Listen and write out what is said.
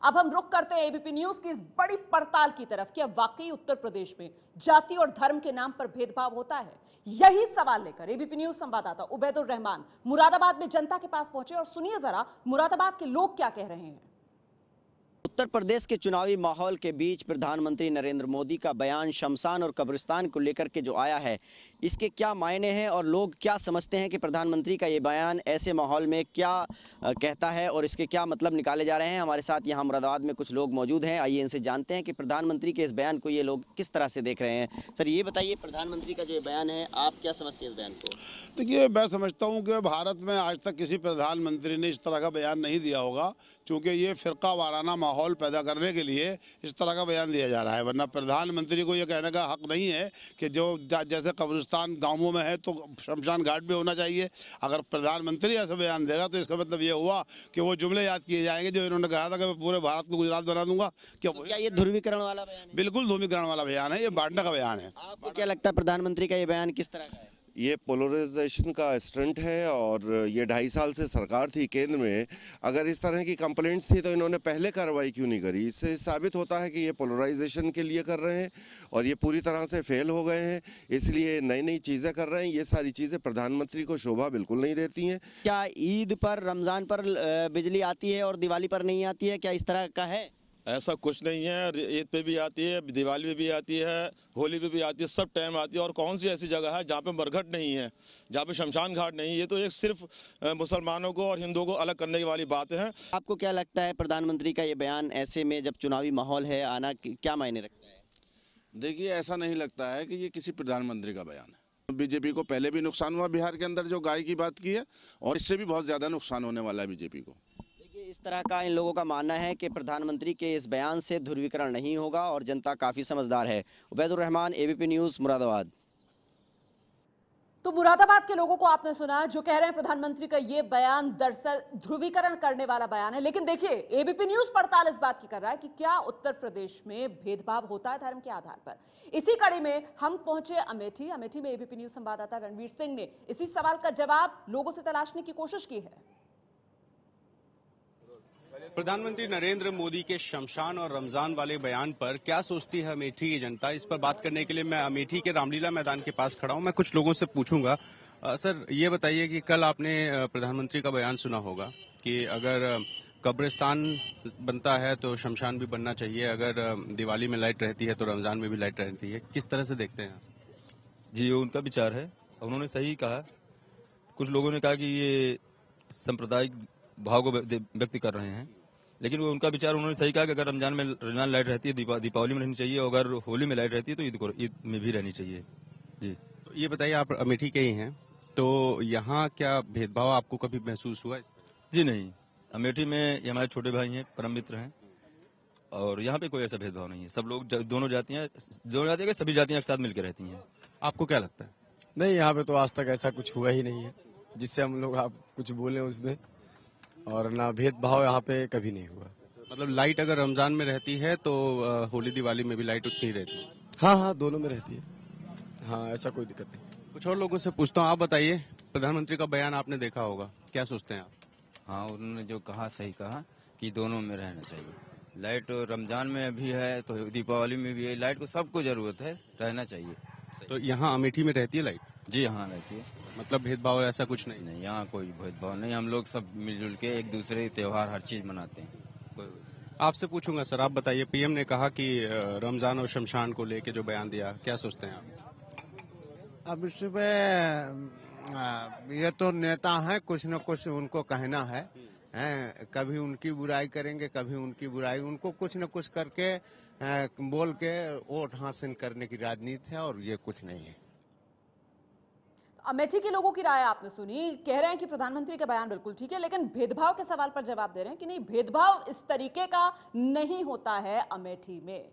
अब हम रुख करते हैं एबीपी न्यूज की इस बड़ी पड़ताल की तरफ कि अब वाकई उत्तर प्रदेश में जाति और धर्म के नाम पर भेदभाव होता है। यही सवाल लेकर एबीपी न्यूज संवाददाता उबैदुर रहमान मुरादाबाद में जनता के पास पहुंचे और सुनिए जरा मुरादाबाद के लोग क्या कह रहे हैं। उत्तर प्रदेश के चुनावी माहौल के बीच प्रधानमंत्री नरेंद्र मोदी का बयान शमशान और कब्रिस्तान को लेकर के जो आया है, इसके क्या मायने हैं और लोग क्या समझते हैं कि प्रधानमंत्री का ये बयान ऐसे माहौल में क्या कहता है और इसके क्या मतलब निकाले जा रहे हैं। हमारे साथ यहाँ मुरादाबाद में कुछ लोग मौजूद हैं, आइए इनसे जानते हैं कि प्रधानमंत्री के इस बयान को ये लोग किस तरह से देख रहे हैं। सर ये बताइए, प्रधानमंत्री का जो बयान है आप क्या समझते हैं इस बयान को? देखिए, मैं समझता हूँ कि भारत में आज तक किसी प्रधानमंत्री ने इस तरह का बयान नहीं दिया होगा, क्योंकि ये फिरका वाराना माहौल पैदा करने के लिए इस तरह का बयान दिया जा रहा है। वरना प्रधानमंत्री को ये कहने का हक नहीं है कि जो जैसे कब्रिस्तान गांवों में है तो शमशान घाट भी होना चाहिए। अगर प्रधानमंत्री ऐसा बयान देगा तो इसका मतलब ये हुआ कि वो जुमले याद किए जाएंगे जो इन्होंने कहा था कि मैं पूरे भारत को गुजरात बना दूंगा। क्या ये ध्रुवीकरण वाला बयान है? बिल्कुल ध्रुवीकरण वाला बयान है, ये बांटने का बयान है। आपको क्या लगता है प्रधानमंत्री का ये बयान किस तरह का है? ये पोलराइजेशन का स्टंट है और ये 2.5 साल से सरकार थी केंद्र में। अगर इस तरह की कंप्लेंट्स थी तो इन्होंने पहले कार्रवाई क्यों नहीं करी? इससे साबित होता है कि ये पोलराइजेशन के लिए कर रहे हैं और ये पूरी तरह से फेल हो गए हैं, इसलिए नई नई चीज़ें कर रहे हैं। ये सारी चीज़ें प्रधानमंत्री को शोभा बिल्कुल नहीं देती हैं। क्या ईद पर, रमज़ान पर बिजली आती है और दिवाली पर नहीं आती है? क्या इस तरह का है? ऐसा कुछ नहीं है। ईद पे भी आती है, दिवाली पे भी आती है, होली पे भी आती है, सब टाइम आती है। और कौन सी ऐसी जगह है जहाँ पे मरघट नहीं है, जहाँ पे शमशान घाट नहीं है? ये तो एक सिर्फ मुसलमानों को और हिंदुओं को अलग करने वाली बात है। आपको क्या लगता है प्रधानमंत्री का ये बयान ऐसे में जब चुनावी माहौल है आना क्या मायने रखता है? देखिए, ऐसा नहीं लगता है कि ये किसी प्रधानमंत्री का बयान है। बीजेपी को पहले भी नुकसान हुआ बिहार के अंदर जो गाय की बात की है, और इससे भी बहुत ज़्यादा नुकसान होने वाला है बीजेपी को। इस तरह का इन लोगों का मानना है कि प्रधानमंत्री के इस बयान से ध्रुवीकरण नहीं होगा और जनता काफी समझदार है। Ubaidur Rahman, ABP news, Moradabad. तो मुरादाबाद के लोगों को आपने सुना जो कह रहे हैं प्रधानमंत्री का यह बयान दरअसल ध्रुवीकरण करने वाला बयान है। लेकिन देखिए, एबीपी न्यूज पड़ताल इस बात की कर रहा है कि क्या उत्तर प्रदेश में भेदभाव होता है धर्म के आधार पर। इसी कड़ी में हम पहुंचे अमेठी में एबीपी न्यूज संवाददाता रणवीर सिंह ने इसी सवाल का जवाब लोगों से तलाशने की कोशिश की है। प्रधानमंत्री नरेंद्र मोदी के शमशान और रमजान वाले बयान पर क्या सोचती है अमेठी की जनता, इस पर बात करने के लिए मैं अमेठी के रामलीला मैदान के पास खड़ा हूं। मैं कुछ लोगों से पूछूंगा। सर ये बताइए कि कल आपने प्रधानमंत्री का बयान सुना होगा कि अगर कब्रिस्तान बनता है तो शमशान भी बनना चाहिए, अगर दिवाली में लाइट रहती है तो रमजान में भी लाइट रहती है। किस तरह से देखते हैं? जी, ये उनका विचार है, उन्होंने सही कहा। कुछ लोगों ने कहा कि ये सांप्रदायिक भाव को व्यक्त कर रहे हैं, लेकिन वो उनका विचार, उन्होंने सही कहा कि अगर रमजान लाइट रहती है दीपावली में रहनी चाहिए, और अगर होली में लाइट रहती है तो ईद में भी रहनी चाहिए। जी, तो ये बताइए, आप अमेठी के ही हैं, तो यहाँ क्या भेदभाव आपको कभी महसूस हुआ? जी नहीं, अमेठी में ये हमारे छोटे भाई हैं, परम मित्र हैं, और यहाँ पे कोई ऐसा भेदभाव नहीं है। सब लोग दोनों जातियाँ सभी जातियाँ एक साथ मिलकर रहती हैं। आपको क्या लगता है? नहीं, यहाँ पे तो आज तक ऐसा कुछ हुआ ही नहीं है जिससे हम लोग आप कुछ बोले उसमें, और ना भेदभाव यहाँ पे कभी नहीं हुआ। मतलब लाइट अगर रमजान में रहती है तो होली दिवाली में भी लाइट उतनी रहती है? हाँ, दोनों में रहती है। हाँ, ऐसा कोई दिक्कत नहीं। कुछ और लोगों से पूछता हूँ। आप बताइए, प्रधानमंत्री का बयान आपने देखा होगा, क्या सोचते हैं आप? हाँ, उन्होंने जो कहा सही कहा कि दोनों में रहना चाहिए। लाइट रमजान में भी है तो दीपावली में भी है, लाइट को सबको जरूरत है, रहना चाहिए। तो यहाँ अमेठी में रहती है लाइट? जी हाँ, रहती है। मतलब भेदभाव ऐसा कुछ नहीं? नहीं, यहाँ कोई भेदभाव नहीं। हम लोग सब मिलजुल के एक दूसरे त्योहार हर चीज मनाते हैं। आपसे पूछूंगा सर, आप बताइए, पीएम ने कहा कि रमजान और शमशान को लेके जो बयान दिया, क्या सोचते हैं आप? अब इसमें ये तो नेता है, कुछ न कुछ उनको कहना है। कभी उनकी बुराई करेंगे, कभी उनकी बुराई, उनको कुछ न कुछ करके बोल के वोट हासिल करने की राजनीति है, और ये कुछ नहीं है। अमेठी के लोगों की राय आपने सुनी, कह रहे हैं कि प्रधानमंत्री का बयान बिल्कुल ठीक है, लेकिन भेदभाव के सवाल पर जवाब दे रहे हैं कि नहीं, भेदभाव इस तरीके का नहीं होता है अमेठी में।